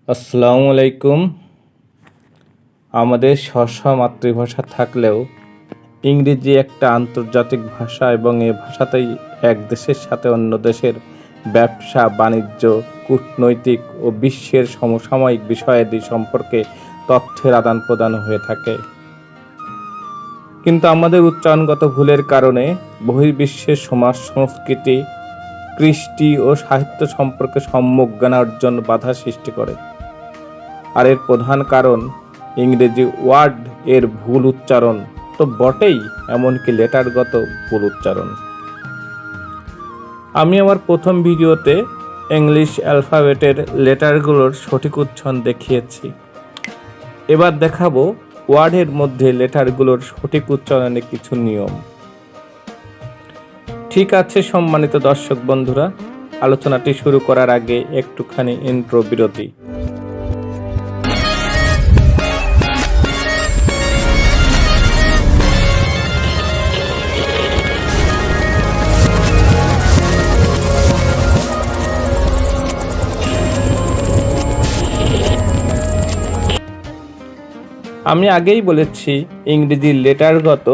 আসসালামু আলাইকুম। আমাদের স্ব মাতৃভাষা থাকলেও ইংরেজি একটা আন্তর্জাতিক ভাষা এবং এই ভাষাতেই এক দেশের সাথে অন্য দেশের ব্যবসা বাণিজ্য, কূটনৈতিক ও বিশ্বের সমসাময়িক বিষয়াদি সম্পর্কে তথ্যের আদান প্রদান হয়ে থাকে। কিন্তু আমাদের উচ্চারণগত ভুলের কারণে বহির্বিশ্বের সমাজ, সংস্কৃতি, কৃষ্টি ও সাহিত্য সম্পর্কে সম্যক জ্ঞান অর্জন বাধা সৃষ্টি করে। আর এর প্রধান কারণ ইংরেজি ওয়ার্ড এর ভুল উচ্চারণ তো বটেই, এমনকি লেটারগত ভুল উচ্চারণ। আমি আমার প্রথম ভিডিওতে ইংলিশ অ্যালফাবেটের লেটারগুলোর সঠিক উচ্চারণ দেখিয়েছি। এবার দেখাবো ওয়ার্ডের মধ্যে লেটারগুলোর সঠিক উচ্চারণের কিছু নিয়ম। ঠিক আছে সম্মানিত দর্শক বন্ধুরা, আলোচনাটি শুরু করার আগে একটুখানি ইন্ট্রো বিরতি। আমি আগেই বলেছি, ইংরেজি লেটারগত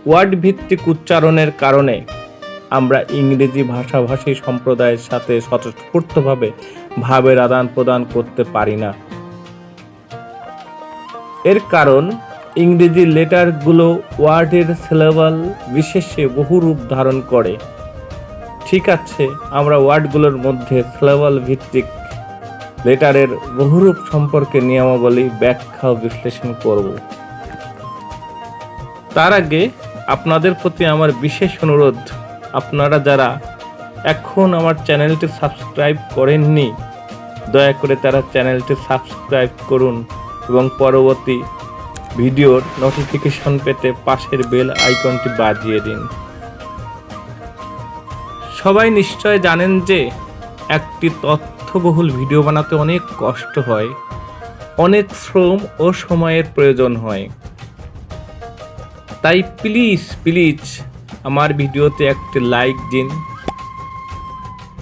ওয়ার্ড ভিত্তিক উচ্চারণের কারণে আমরা ইংরেজি ভাষাভাষী সম্প্রদায়ের সাথে স্বতঃস্ফূর্তভাবে ভাবের আদান প্রদান করতে পারি না। এর কারণ ইংরেজি লেটারগুলো ওয়ার্ডের সিলেবাল বিশেষে বহু রূপ ধারণ করে। ঠিক আছে, আমরা ওয়ার্ডগুলোর মধ্যে সিলেবাল ভিত্তিক লেটারের বহুরূপ সম্পর্কে নিয়মাবলী, ব্যাখ্যা ও বিশ্লেষণ করব। তার আগে আপনাদের প্রতি আমার বিশেষ অনুরোধ, আপনারা যারা এখন আমার চ্যানেলটি সাবস্ক্রাইব করেননি, দয়া করে তারা চ্যানেলটি সাবস্ক্রাইব করুন এবং পরবর্তী ভিডিওর নোটিফিকেশন পেতে পাশের বেল আইকনটি বাজিয়ে দিন। সবাই নিশ্চয় জানেন যে একটি তথ্যবহুল ভিডিও বানাতে অনেক কষ্ট হয়, অনেক শ্রম ও সময়ের প্রয়োজন হয়। তাই প্লিজ আমার ভিডিওতে একটি লাইক দিন।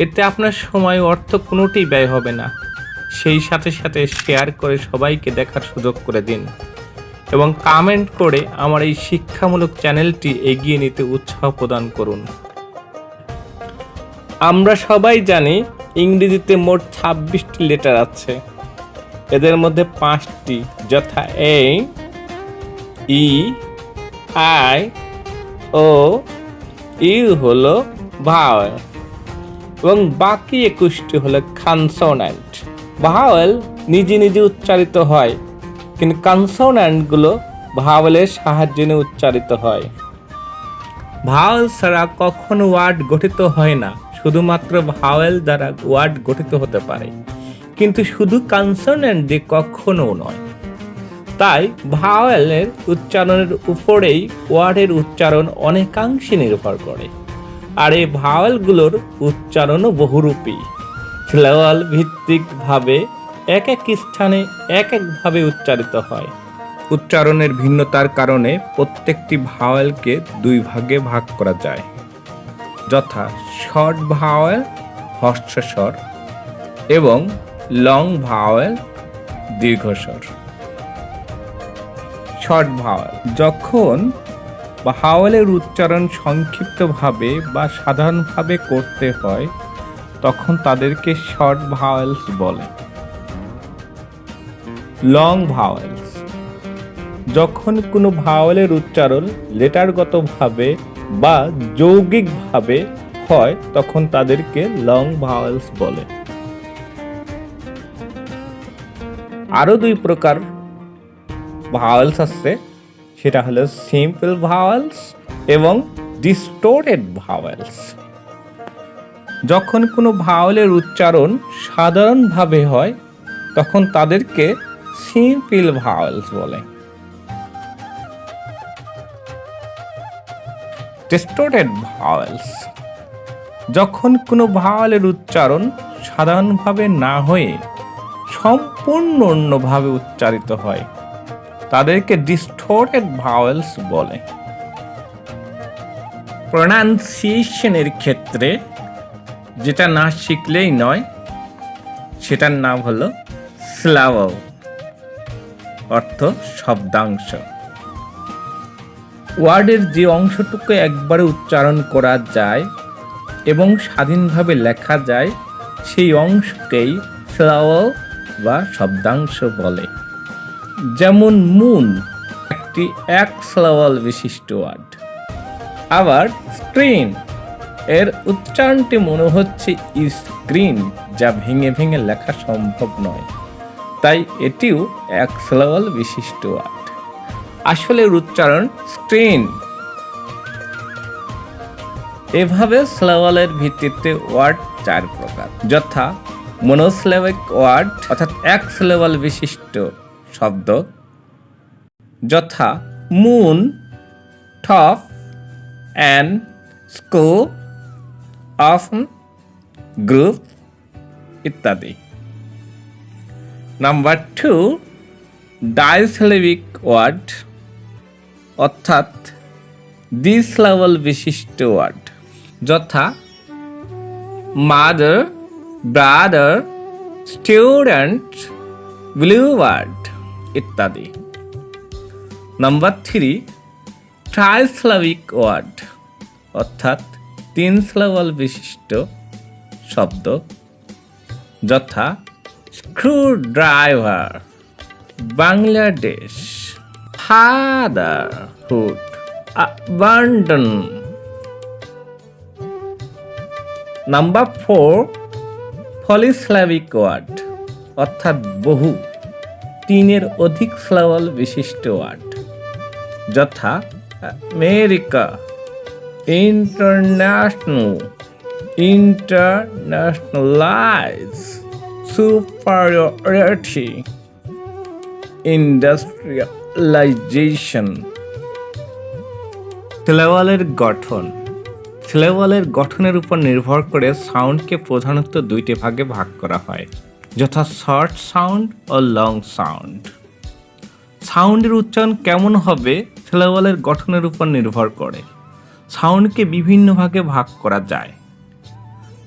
এতে আপনার সময় অর্থ কোনোটিই ব্যয় হবে না। সেই সাথে সাথে শেয়ার করে সবাইকে দেখার সুযোগ করে দিন এবং কমেন্ট করে আমার এই শিক্ষামূলক চ্যানেলটি এগিয়ে নিতে উৎসাহ প্রদান করুন। আমরা সবাই জানি ইংরেজিতে মোট 26টি লেটার আছে। এদের মধ্যে 5টি যথা এ, ই, আই ও ইউ হলো ভাওয়েল এবং বাকি 21টি হলো কনসোন্যান্ট। ভাওয়েল নিজে নিজে উচ্চারিত হয়, কিন্তু কনসোন্যান্টগুলো ভাওয়েলের সাহায্যে নিয়ে উচ্চারিত হয়। ভাওয়েল ছাড়া কখনো ওয়ার্ড গঠিত হয় না, শুধুমাত্র ভাওয়েল দ্বারা ওয়ার্ড গঠিত হতে পারে, কিন্তু শুধু কনসোন্যান্ট দিয়ে কখনো নয়। তাই ভাওয়েলের উচ্চারণের উপরেই ওয়ার্ডের উচ্চারণ অনেকাংশে নির্ভর করে। আর এই ভাওয়েলগুলোর উচ্চারণও বহুরূপী, সিলেবাল ভিত্তিকভাবে এক এক স্থানে এক একভাবে উচ্চারিত হয়। উচ্চারণের ভিন্নতার কারণে প্রত্যেকটি ভাওয়েলকে 2 ভাগে ভাগ করা যায়, যথা শর্ট ভাওয়েল হ্রস্বস্বর এবং লং ভাওয়েল দীর্ঘস্বর। শর্ট ভাওয়েল, যখন ভাওয়েলের উচ্চারণ সংক্ষিপ্তভাবে বা সাধারণভাবে করতে হয় তখন তাদেরকে শর্ট ভাওয়েলস বলে। লং ভাওয়েলস, যখন কোনো ভাওয়েলের উচ্চারণ লেটারগতভাবে বা যৌগিকভাবে হয় তখন তাদেরকে লং ভাওয়েলস বলে। আরো 2 প্রকার ভাওয়েলস আছে, সেটা হলো সিম্পল ভাওয়েলস এবং ডিস্টোর্টেড ভাওয়েলস। যখন কোনো ভাওয়েলের উচ্চারণ সাধারণভাবে হয় তখন তাদেরকে সিম্পল ভাওয়েলস বলে। ডিস্টোর্টেড ভাওয়েলস, যখন কোনো ভাওয়েলের উচ্চারণ সাধারণভাবে না হয়ে সম্পূর্ণ অন্যভাবে উচ্চারিত হয় তাদেরকে ডিস্টর্টেড ভাওয়েলস বলে। প্রোনাউন্সিয়েশনের ক্ষেত্রে যেটা না শিখলেই নয়, সেটার নাম হলো সিলাবল, অর্থ শব্দাংশ। ওয়ার্ডের যে অংশটুকু একবারে উচ্চারণ করা যায় এবং স্বাধীনভাবে লেখা যায় সেই অংশকেই সিলাবল বা শব্দাংশ বলে। যেমন মুন একটি এক সিলাবল বিশিষ্ট ওয়ার্ড। আবার স্ক্রিন এর উচ্চারণটি মনে হচ্ছে স্ক্রিন, যা ভেঙে ভেঙে লেখা সম্ভব নয়, তাই এটিও এক সিলাবল বিশিষ্ট ওয়ার্ড। আসলে উচ্চারণ স্ক্রিন। এভাবে সিলাবলের ভিত্তিতে ওয়ার্ড 4 প্রকার, যথা মনোসিলেবিক ওয়ার্ড অর্থাৎ এক সিলাবল বিশিষ্ট শব্দ, যথা মুন, টপ, অ্যান্ড, স্কুল, অফন, গ্রুপ ইত্যাদি। নাম্বার 2, ডাইসিলেবিক ওয়ার্ড অর্থাৎ দ্বিসিলাবল বিশিষ্ট ওয়ার্ড, যথা মাদার, ব্রাদার, স্টুডেন্ট, ব্লুবার্ড ইত্যাদি। নাম্বার 3, ট্রাইসিলাবিক ওয়ার্ড অর্থাৎ 3 সিলাবল বিশিষ্ট শব্দ, যথা screwdriver, Bangladesh, fatherhood, abandon। Number 4, polysyllabic word অর্থাৎ বহু 3-এর অধিক সিলাবল বিশিষ্ট ওয়ার্ড, যথা America, international, internationalize, superiority, industrialization। সিলাবলের গঠন। সিলাবলের গঠনের উপর নির্ভর করে সাউন্ডকে প্রধানত 2টি ভাগে ভাগ করা হয়, যথা short sound oh long sound. সাউন্ডের উচ্চারণ কেমন হবে সিলাবলের গঠনের উপর নির্ভর করে। সাউন্ডকে বিভিন্ন ভাগে ভাগ করা যায়,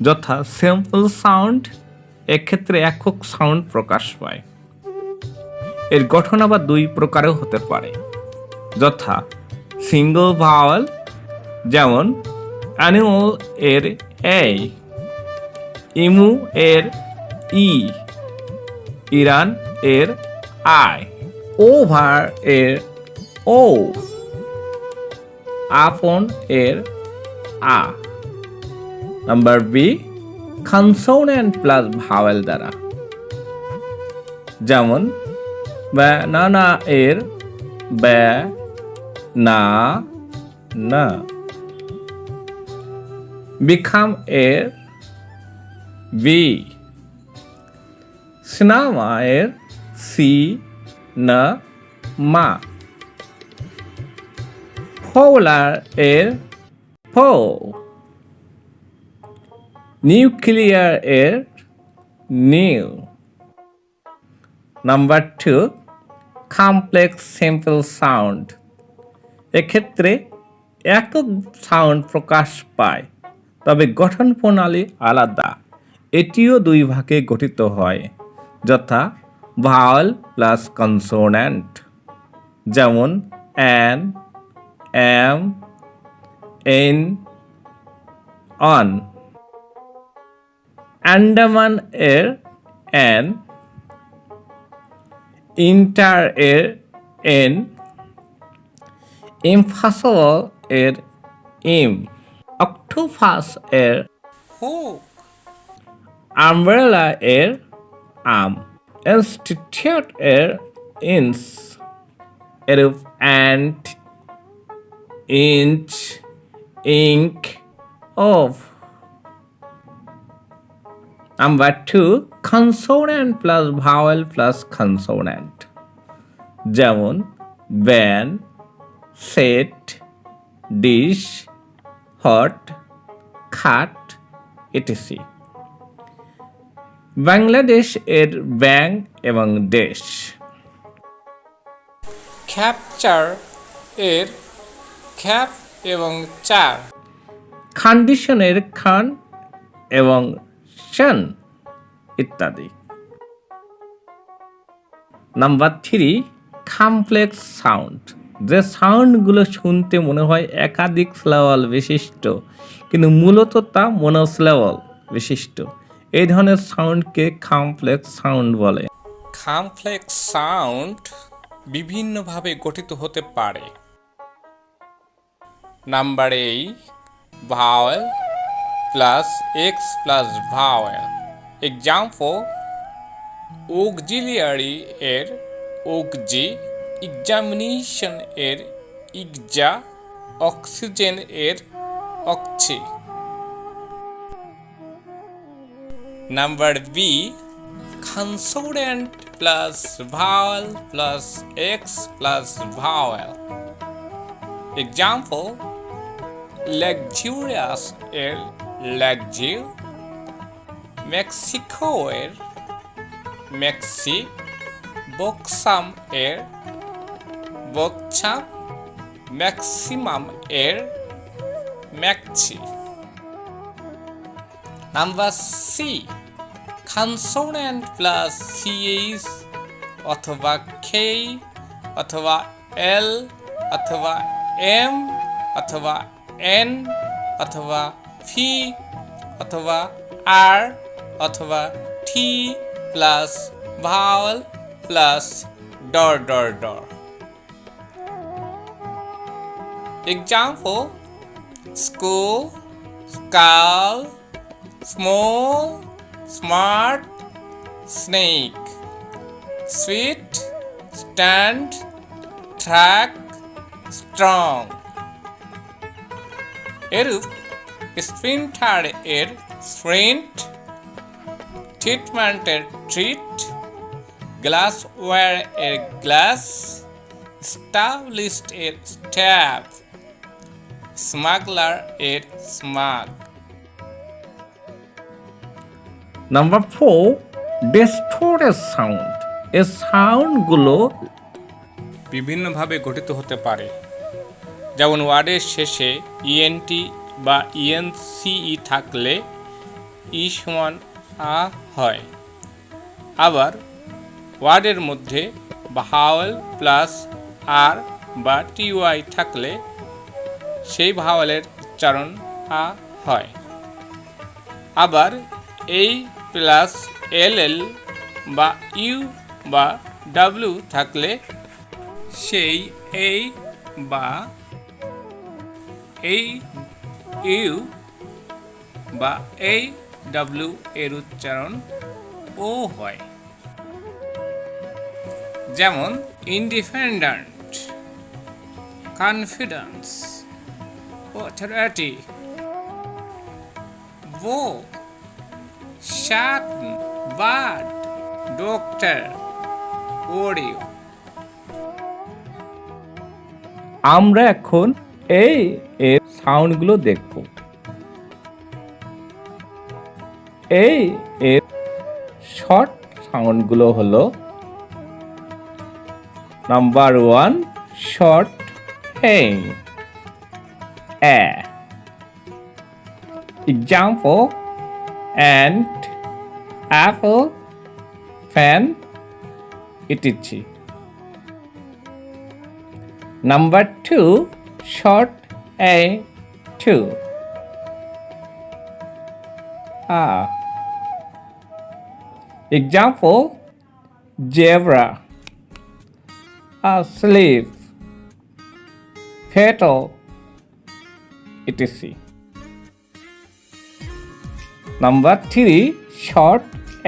যথা সিম্পল সাউন্ড, এক্ষেত্রে একক সাউন্ড প্রকাশ পায়। এর গঠন আবার 2 প্রকারেও হতে পারে, যথা সিঙ্গল ভাওয়াল, যেমন অ্যানিমাল এর এ, ইমু এর ই, ইরান এর আই, ওভার এর ও, আপন এর আ। Number B, consonant plus vowel দ্বারা, যেমন ব্যানানা এর ব্যা, না, না, বিখাম এর বি, সিনেমা এর সি, না, মা, পোলার এর পো, নিউক্লিয়ার এর new. Number 2, complex simple sound, এক্ষেত্রে একক সাউন্ড প্রকাশ পায়, তবে গঠন প্রণালী আলাদা। এটিও 2 ভাগে গঠিত হয়, যথা ভাওয়াল প্লাস কনসোনেন্ট, যেমন an, M, N, on, Andaman এর এন, ইন্টার এর এন, ইমফাসল এর ইম, অক্টোপাস এর হুক, আমব্রেলা এর আম, ইনস্টিটিউট এর ইন্স, এরূপ ant, inch, ink, of. Number 2, consonant plus vowel plus consonant, যেমন ব্যান, সেট, ডিশ, হট, খাট ইটিসি। বাংলাদেশ এর ব্যাং এবং দেশ। খ্যাপচার এর খ্যাপ এবং চার। কন্ডিশনের খান এবং শান ইত্যাদি। Number 3, complex sound. যে সাউন্ডগুলো শুনতে মনে হয় একাধিক সিলেবল বিশিষ্ট কিন্তু মূলত তা মনোসিলেবল বিশিষ্ট, এই ধরনের সাউন্ডকে কমপ্লেক্স সাউন্ড বলে। কমপ্লেক্স সাউন্ড বিভিন্নভাবে গঠিত হতে পারে। Number 8, vowel plus X plus vowel. Example, auxiliary এর অক্সি, এক্সামিনেশন এর ইকজা, অক্সিজেন এর oxy. Number B, consonant plus vowel plus X plus vowel. Example, luxurious এর লাক্সিউ, মেক্সিকো এর মেক্সি, বক্সাম এর বকছাম, ম্যাক্সিমাম এর maxi. Number C, consonant plus CH অথবা K অথবা এল অথবা এম অথবা এন অথবা ভি অথবা আর অথবা টি প্লাস ভাওয়েল প্লাস ডর ডর ডর। Example, school, skull, small, smart, snake, sweet, stand, track, strong. এরূপ স্প্রিন্টার এর স্প্রিন্ট, ট্রিটমেন্টের ট্রিট, গ্লাসওয়্যার এর গ্লাস, স্টাবলিশড এর স্ট্যাব, স্মাগলার এর স্মাগ। Number 4, distorted sound. এই সাউন্ডগুলো বিভিন্নভাবে গঠিত হতে পারে। যেমন ওয়ার্ডের শেষে ইএনটি বা ইএনসিই থাকলে ই সমান আ হয়। আবার ওয়ার্ডের মধ্যে ভাওয়েল প্লাস আর বা টিওয়াই থাকলে সেই ভাওয়েলের উচ্চারণ আ হয়। আবার এই প্লাস এল বা ইউ বা ডাব্লিউ থাকলে সেই এই বা এই ইউ বা এই ডাব্লিউ এর উচ্চারণ ও হয়। যেমন ইন্ডিপেন্ডেন্ট, কনফিডেন্স, অথরিটি, বো, শাক, বার্ড, ডক্টর, ওডিও। আমরা এখন এই এর সাউন্ডগুলো দেখব। এই এর শর্ট সাউন্ডগুলো হলো নাম্বার 1, শর্ট হেং, A. Example, ant, apple, fan, ইটিচি। Number 2, short a 2. Example, zebra, slave, fatal, etc. Number 3, short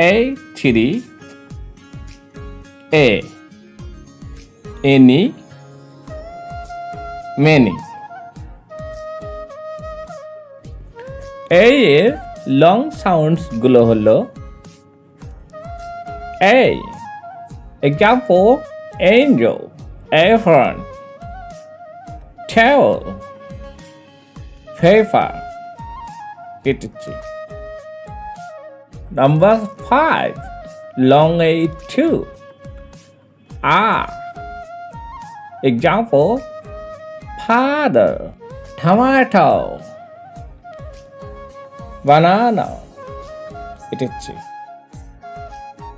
a 3. A, any, many. এই এর লং সাউন্ডস গুলো হলো A. Example, angel, apron, towel, paper, etc. Number 5, long A 2. R, Example, father, tomato, banana. etc.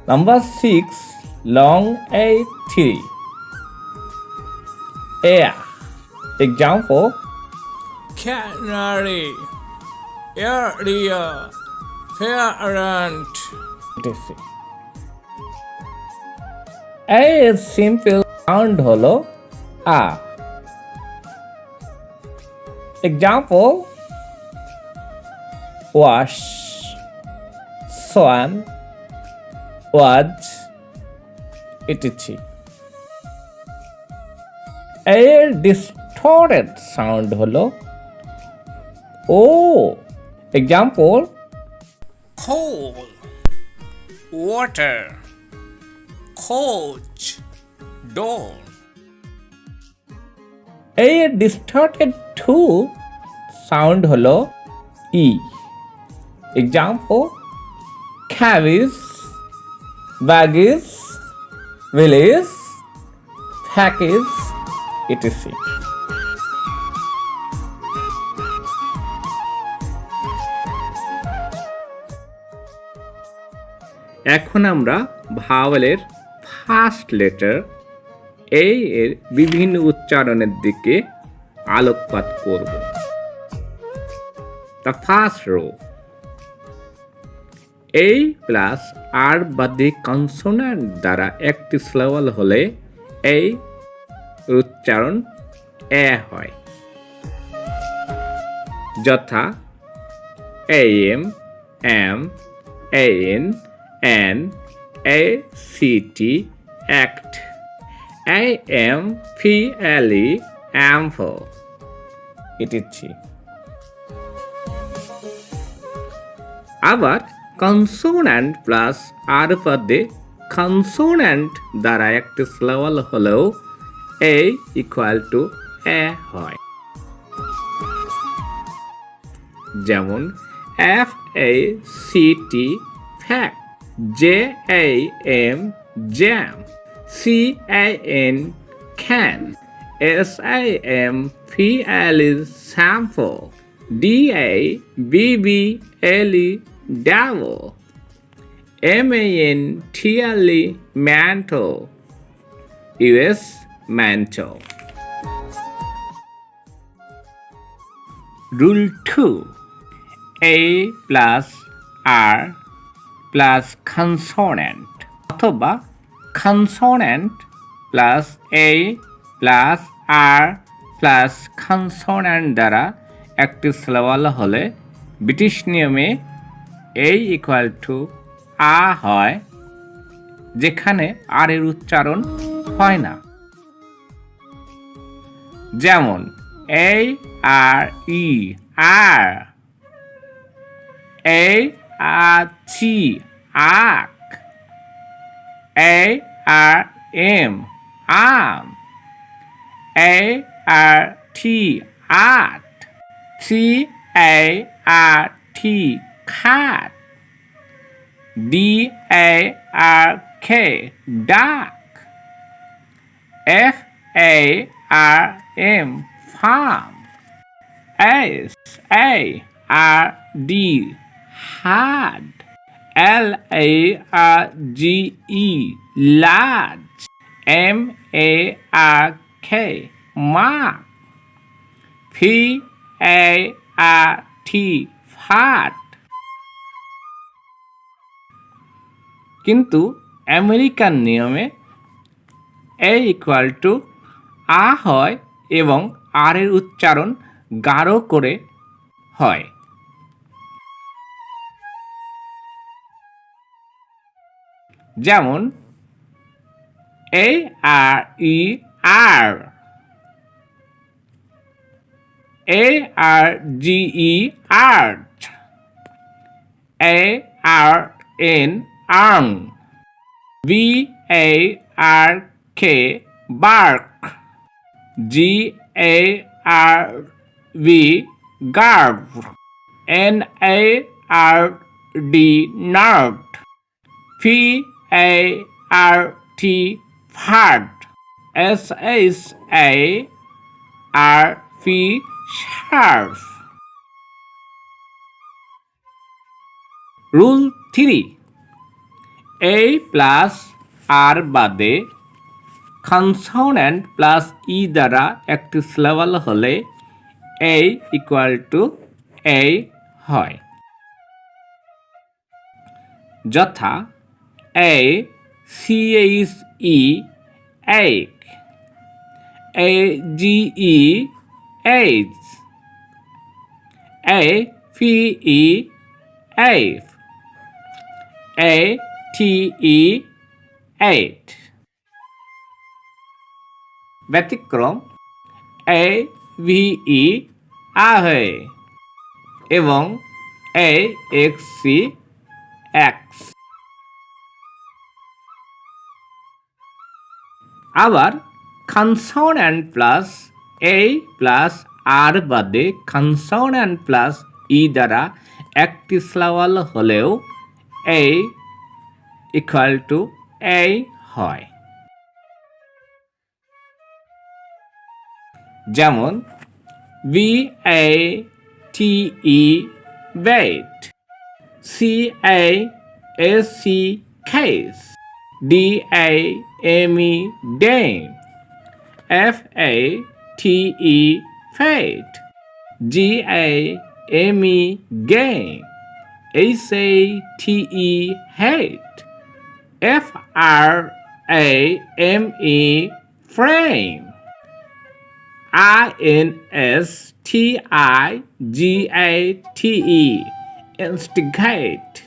Number 6, long A3. Air. Example, Canary, area, parent. etc. A এর simple sound হলো আ। Example, wash, swan, was, etc. A এর distorted sound হলো ও। Example, Coal, water, coach, door. A এর distorted to sound হলো ই। Example, cabbage, baggage, village, package, etc. এখন আমরা ভাওয়েলের first letter এ এর বিভিন্ন উচ্চারণের দিকে আলোকপাত করব। The first row, A plus R বাদে কনসোন্যান্ট দ্বারা একটি সিলেবল হলে এই উচ্চারণ এ হয়, যথা এম, এম, এন, এন, এ C T, act, am, ple, ample, etc. আবার কনসোন্যান্ট প্লাস আর পদে কনসোন্যান্ট দ্বারা একটি সিলেবল হলেও এ ইকুয়াল টু এ হয়, যেমন F A C T, fact, J A M, jam, CAN, can, SIM, PL, sample, DABBLE, double, MANTLE, mantle, US, mantle. Rule 2, A plus R plus consonant অথবা consonant plus A plus R plus consonant দ্বারা একটি syllable হলে British নিয়মে A equal to a হয়, যেখানে আর এর উচ্চারণ হয় না। যেমন A R E, are, A R T, আক, ARM, arm, ART, art, CART, cat, DARK, duck, FARM, farm, SARD, hard, LARGE, large, MARK, mark, FART, fat. কিন্তু আমেরিকান নিয়মে এ ইকুয়াল টু আ হয় এবং আর এর উচ্চারণ গাঢ় করে হয়। যেমন ARE, ARGE, art, ARN, arm, BARK, bark, GARV, garb, NARD, nard, FART, fart, SHARP sharp. Rule 3 A plus R বাদে কনসোনেন্ট প্লাস ই দ্বারা একটি সিলেবল হলে A ইকুয়াল টু A হয়। যথা A CHE egg, AGE AIDS, AFE AFE, ATE eight. ব্যতিক্রম AVE আহে এবং AXC X। আবার consonant plus A plus R বাদে কনসোনেন্ট প্লাস ই দ্বারা একটি সিলেবল হলেও A ইকুয়াল টু A হয়। যেমন BATE bait, CASE case, DAME dame, FATE fate, GAME game, HATE hate, FRAME frame, INSTIGATE instigate,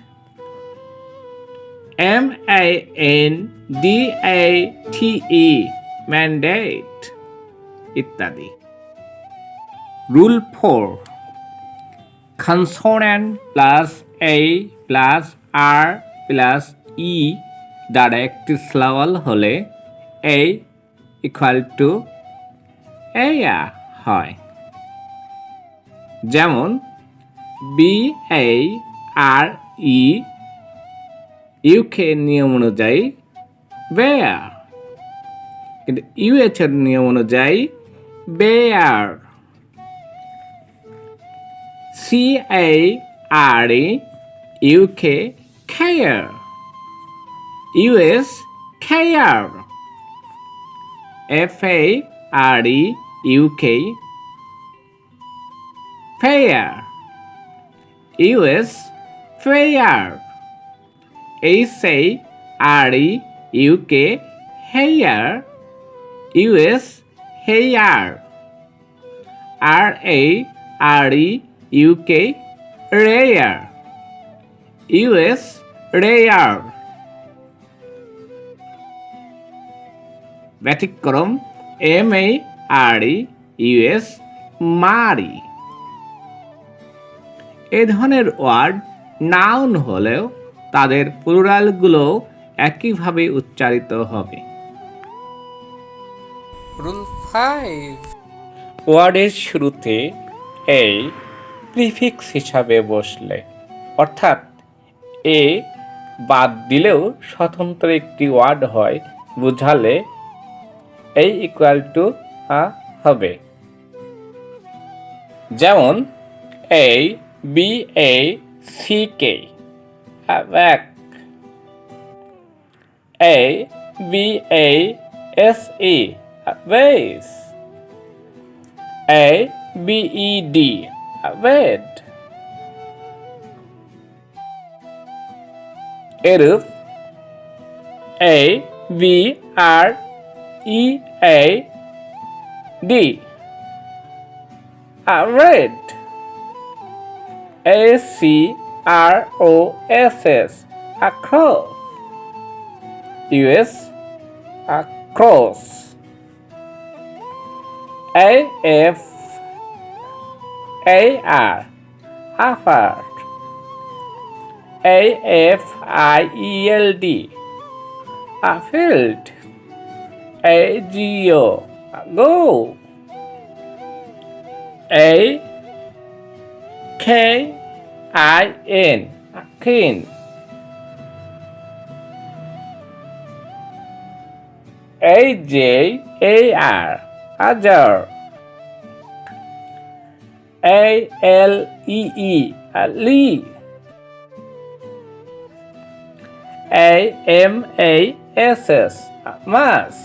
MANDATE mandate ইত্যাদি। Rule 4 consonant plus A plus R plus E দ্বারা একটি syllable হলে A equal to A হয়। যেমন BARE UK নিয়ম অনুযায়ী bear, কিন্তু ইউএচ এর নিয়ম অনুযায়ী bear. CARE UK care, US care, FARE UK fair, US fair, HARE UK hair, US hair, RARE UK rare, US rare। ব্যতিক্রম MARE US মারি। এ ধরনের ওয়ার্ড নাউন হলেও তাদের প্লুরালগুলো একইভাবে উচ্চারিত হবে। রুল 5 ওয়ার্ডের শুরুতে এ প্রিফিক্স হিসাবে বসলে, অর্থাৎ এ বাদ দিলেও স্বতন্ত্র একটি ওয়ার্ড হয়, বুঝালে A ইকুয়াল টু হবে। যেমন ABACK back, ABASE base, ABED bed। এরূপ ABREAD red, ACROSS across, US across, AFAR afford, AFIELD field, AGO go, AKIN kin, AJAR, Ajar. ALEE, Lee. AMASS, Mass.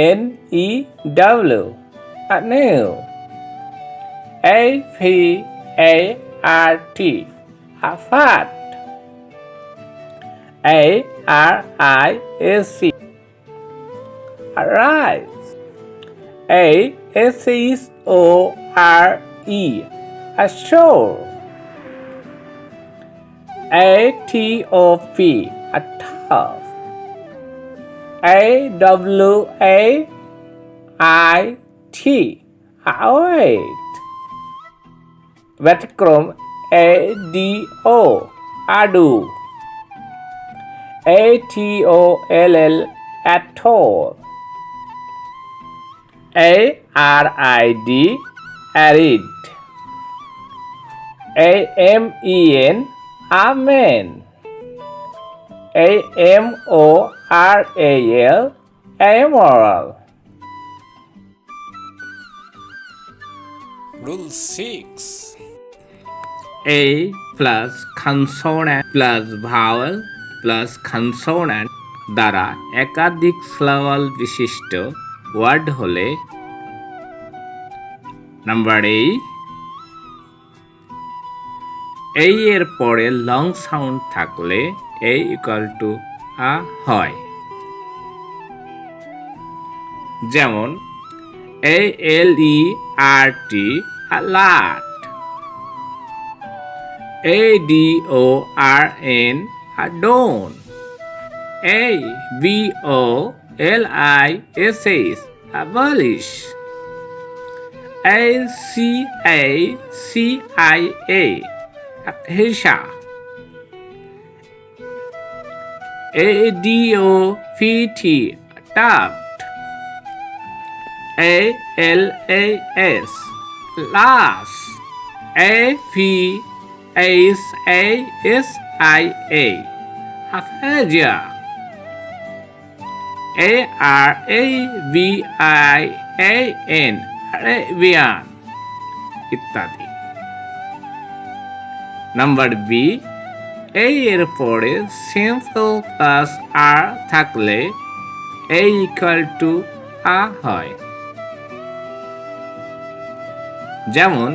ANEW, New. AFART, Fat. ARISC, Arise. ASSORE, Assure. ATOP, Tough. AWAIT, Await. Vaticanum, ADO, Adu. ATOLL, Atoll. ARID, Arid. AMEN, Amen. AMORAL, Amoral. Rule 6. A plus consonant plus vowel plus consonant দ্বারা একাধিক সিলাবল বিশিষ্ট word হলে number A এর পরে long sound থাকলে A equal to a হয়। যেমন ALERT, alert. ADORN, adorn. ABOLISS, abolish. ACACIA, Acacia. ADOPT, adopt. ALAS, las. APHASIA, aphasia. ARABIAN, Arabian ইত্যাদি। নাম্বার বি, A এর পরে সিম্পল প্লাস আর থাকলে A ইকুয়াল টু আ হয়। যেমন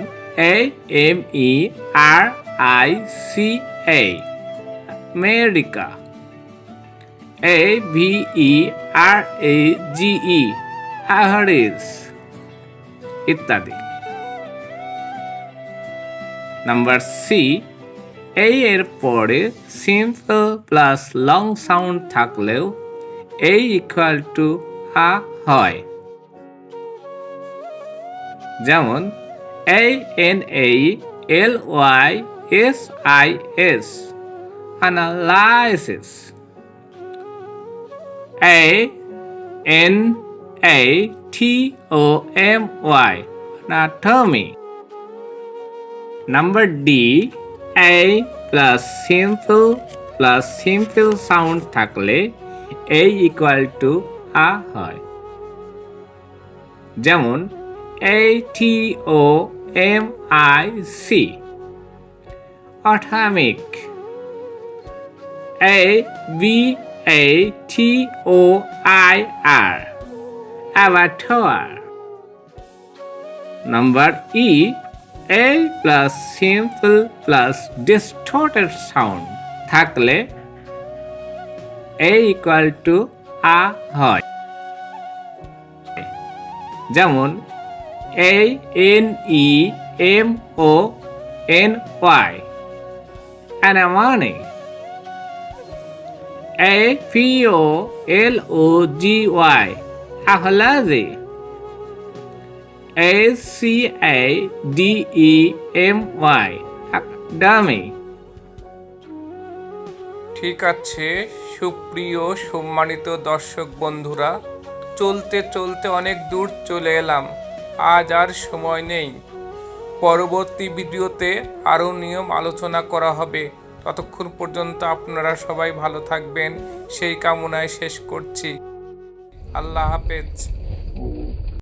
AMERICA, America. AVERAGE, আহারিস ইত্যাদি। Number C, A এর পরে simple plus long sound থাকলেও A ইকুয়াল টু আ হয়। যেমন ANALYSIS, analysis. ANATOMY, anatomy. Number D, A plus simple sound থাকলে A equal to আ হয়। যেমন ATOMIC, atomic. ABATOIR, abattoir. Number E, A plus simple plus distorted sound থাকলে A equal to আ হয়। যেমন ANEMONY, anemone. APOLOGY, apology. ACADEMY, academy. ঠিক আছে সুপ্রিয় সম্মানিত দর্শক বন্ধুরা, চলতে চলতে অনেক দূর চলে এলাম, আজ আর সময় নেই। পরবর্তী ভিডিওতে আরও নিয়ম আলোচনা করা হবে। ততক্ষণ পর্যন্ত আপনারা সবাই ভালো থাকবেন সেই কামনায় শেষ করছি। আল্লাহ হাফেজ।